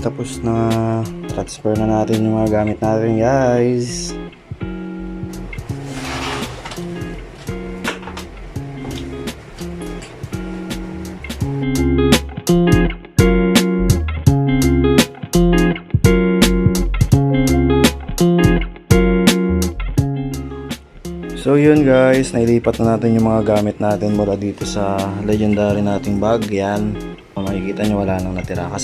tapos na. Transfer na natin yung mga gamit natin, guys. So yun guys, nailipat na natin yung mga gamit natin mula dito sa legendary nating bag. Yan, makikita nyo wala nang natira kasi